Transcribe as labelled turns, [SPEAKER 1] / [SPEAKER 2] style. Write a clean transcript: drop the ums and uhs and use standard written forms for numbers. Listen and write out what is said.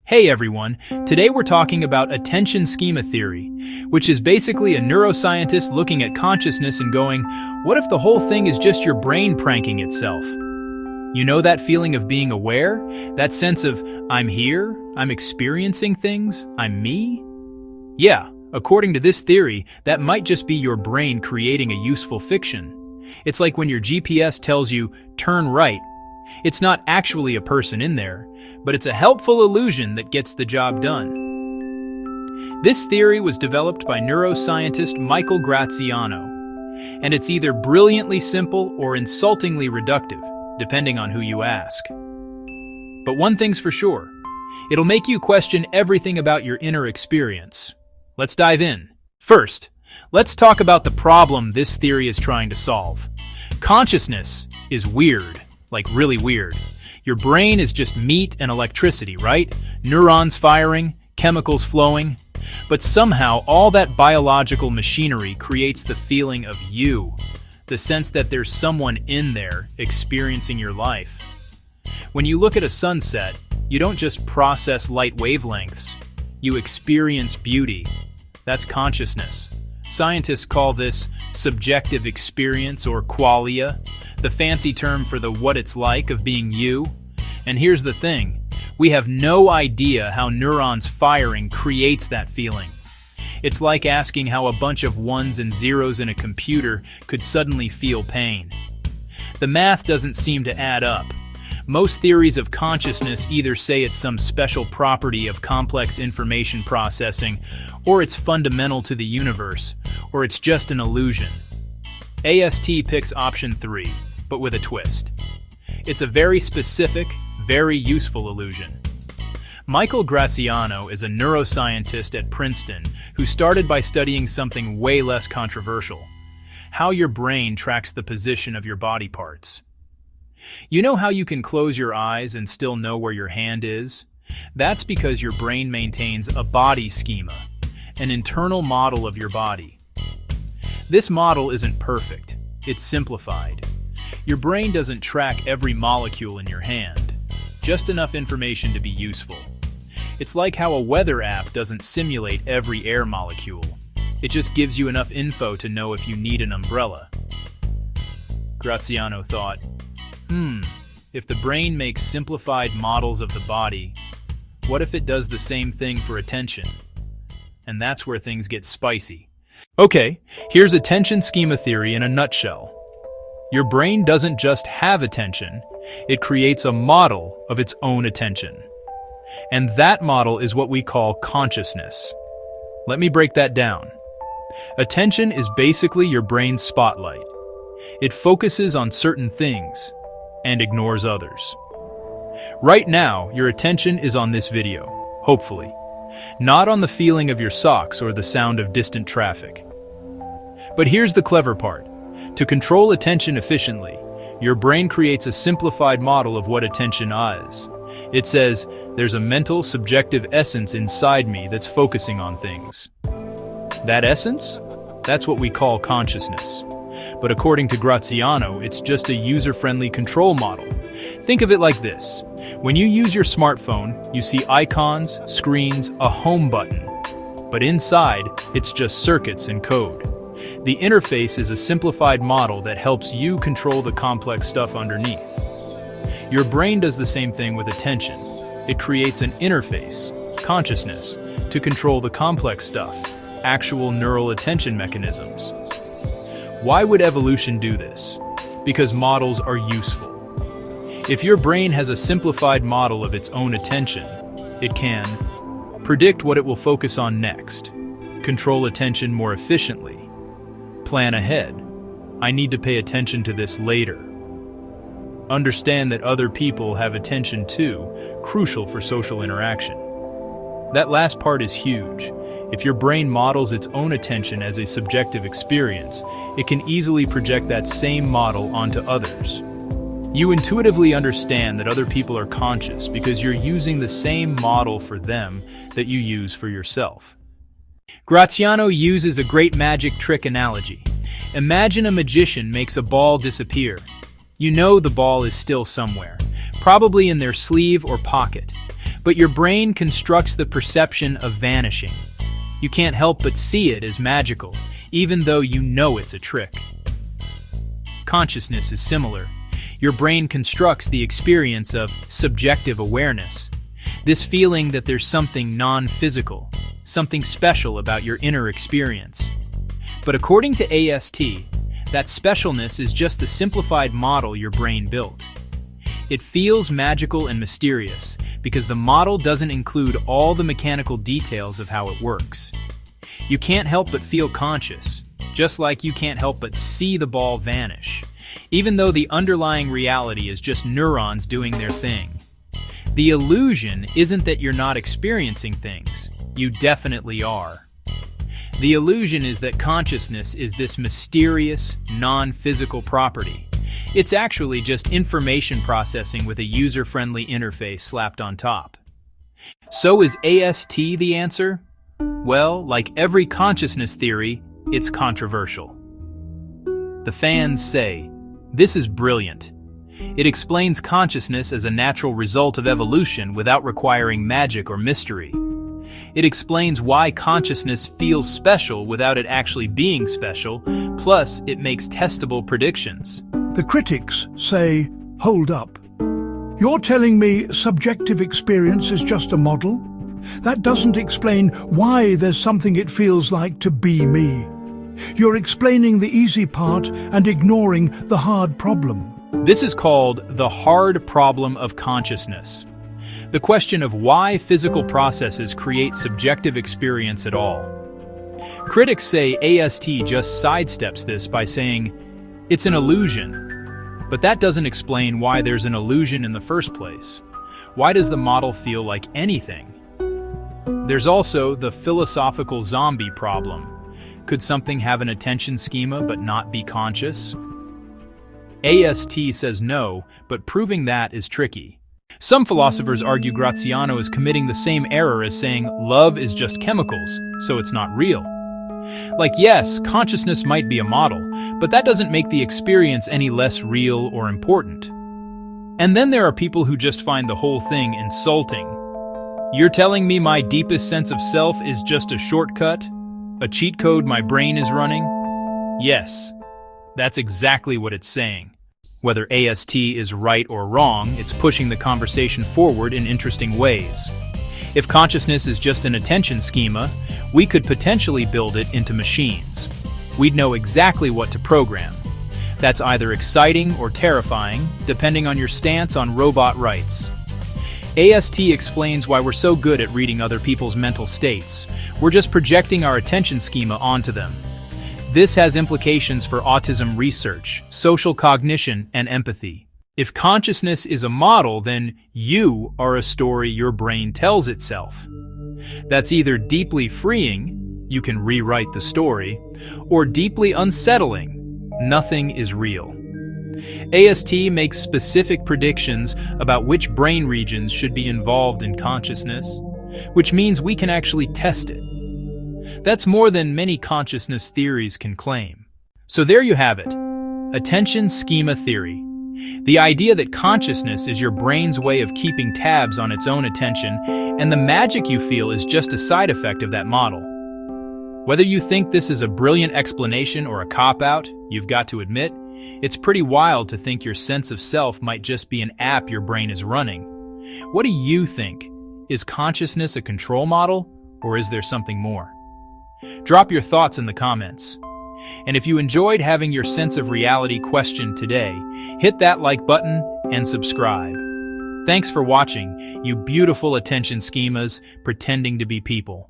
[SPEAKER 1] Hey everyone, today we're talking about attention schema theory, which is basically a neuroscientist looking at consciousness and going, what if the whole thing is just your brain pranking itself? You know that feeling of being aware? That sense of, I'm here, I'm experiencing things, I'm me? Yeah, according to this theory, that might just be your brain creating a useful fiction. It's like when your GPS tells you, turn right. It's not actually a person in there, but it's a helpful illusion that gets the job done. This theory was developed by neuroscientist Michael Graziano, and it's either brilliantly simple or insultingly reductive, depending on who you ask. But one thing's for sure, it'll make you question everything about your inner experience. Let's dive in. First, let's talk about the problem this theory is trying to solve. Consciousness is weird. Like really weird. Your brain is just meat and electricity, right? Neurons firing, chemicals flowing. But somehow all that biological machinery creates the feeling of you, the sense that there's someone in there experiencing your life. When you look at a sunset, you don't just process light wavelengths, you experience beauty. That's consciousness. Scientists call this subjective experience or qualia, the fancy term for the what it's like of being you. And here's the thing, we have no idea how neurons firing creates that feeling. It's like asking how a bunch of ones and zeros in a computer could suddenly feel pain. The math doesn't seem to add up. Most theories of consciousness either say it's some special property of complex information processing, or it's fundamental to the universe, or it's just an illusion. AST picks option 3, but with a twist. It's a very specific, very useful illusion. Michael Graziano is a neuroscientist at Princeton who started by studying something way less controversial: how your brain tracks the position of your body parts. You know how you can close your eyes and still know where your hand is? That's because your brain maintains a body schema, an internal model of your body. This model isn't perfect, it's simplified. Your brain doesn't track every molecule in your hand, just enough information to be useful. It's like how a weather app doesn't simulate every air molecule. It just gives you enough info to know if you need an umbrella. Graziano thought, if the brain makes simplified models of the body, what if it does the same thing for attention? And that's where things get spicy. Okay, here's attention schema theory in a nutshell. Your brain doesn't just have attention, it creates a model of its own attention. And that model is what we call consciousness. Let me break that down. Attention is basically your brain's spotlight. It focuses on certain things and ignores others. Right now, your attention is on this video, hopefully, not on the feeling of your socks or the sound of distant traffic. But here's the clever part. To control attention efficiently, your brain creates a simplified model of what attention is. It says, there's a mental, subjective essence inside me that's focusing on things. That essence? That's what we call consciousness. But according to Graziano, it's just a user-friendly control model. Think of it like this. When you use your smartphone, you see icons, screens, a home button. But inside, it's just circuits and code. The interface is a simplified model that helps you control the complex stuff underneath. Your brain does the same thing with attention. It creates an interface, consciousness, to control the complex stuff, actual neural attention mechanisms. Why would evolution do this? Because models are useful. If your brain has a simplified model of its own attention, it can predict what it will focus on next, control attention more efficiently, plan ahead. I need to pay attention to this later. Understand that other people have attention too, crucial for social interaction. That last part is huge. If your brain models its own attention as a subjective experience, it can easily project that same model onto others. You intuitively understand that other people are conscious because you're using the same model for them that you use for yourself. Graziano uses a great magic trick analogy. Imagine a magician makes a ball disappear. You know the ball is still somewhere, probably in their sleeve or pocket. but your brain constructs the perception of vanishing. You can't help but see it as magical, even though you know it's a trick. Consciousness is similar. Your brain constructs the experience of subjective awareness, this feeling that there's something non-physical, something special about your inner experience. But according to AST, that specialness is just the simplified model your brain built. It feels magical and mysterious because the model doesn't include all the mechanical details of how it works. You can't help but feel conscious, just like you can't help but see the ball vanish, even though the underlying reality is just neurons doing their thing. The illusion isn't that you're not experiencing things. You definitely are. The illusion is that consciousness is this mysterious, non-physical property. It's actually just information processing with a user-friendly interface slapped on top. So is AST the answer? Well, like every consciousness theory, it's controversial. The fans say, "This is brilliant. It explains consciousness as a natural result of evolution without requiring magic or mystery. It explains why consciousness feels special without it actually being special, plus it makes testable predictions."
[SPEAKER 2] The critics say, hold up. You're telling me subjective experience is just a model? That doesn't explain why there's something it feels like to be me. You're explaining the easy part and ignoring the hard problem.
[SPEAKER 1] This is called the hard problem of consciousness. The question of why physical processes create subjective experience at all. Critics say AST just sidesteps this by saying, it's an illusion. But that doesn't explain why there's an illusion in the first place. Why does the model feel like anything? There's also the philosophical zombie problem. Could something have an attention schema but not be conscious? AST says no, but proving that is tricky. Some philosophers argue Graziano is committing the same error as saying love is just chemicals, so it's not real. Like, yes, consciousness might be a model, but that doesn't make the experience any less real or important. And then there are people who just find the whole thing insulting. You're telling me my deepest sense of self is just a shortcut? A cheat code my brain is running? Yes, that's exactly what it's saying. Whether AST is right or wrong, it's pushing the conversation forward in interesting ways. If consciousness is just an attention schema, we could potentially build it into machines. We'd know exactly what to program. That's either exciting or terrifying, depending on your stance on robot rights. AST explains why we're so good at reading other people's mental states. We're just projecting our attention schema onto them. This has implications for autism research, social cognition, and empathy. If consciousness is a model, then you are a story your brain tells itself. That's either deeply freeing, you can rewrite the story, or deeply unsettling, nothing is real. AST makes specific predictions about which brain regions should be involved in consciousness, which means we can actually test it. That's more than many consciousness theories can claim. So there you have it, Attention Schema Theory. The idea that consciousness is your brain's way of keeping tabs on its own attention, and the magic you feel is just a side effect of that model. Whether you think this is a brilliant explanation or a cop-out, you've got to admit, it's pretty wild to think your sense of self might just be an app your brain is running. What do you think? Is consciousness a control model, or is there something more? Drop your thoughts in the comments. And if you enjoyed having your sense of reality questioned today, hit that like button and subscribe. Thanks for watching, you beautiful attention schemas pretending to be people.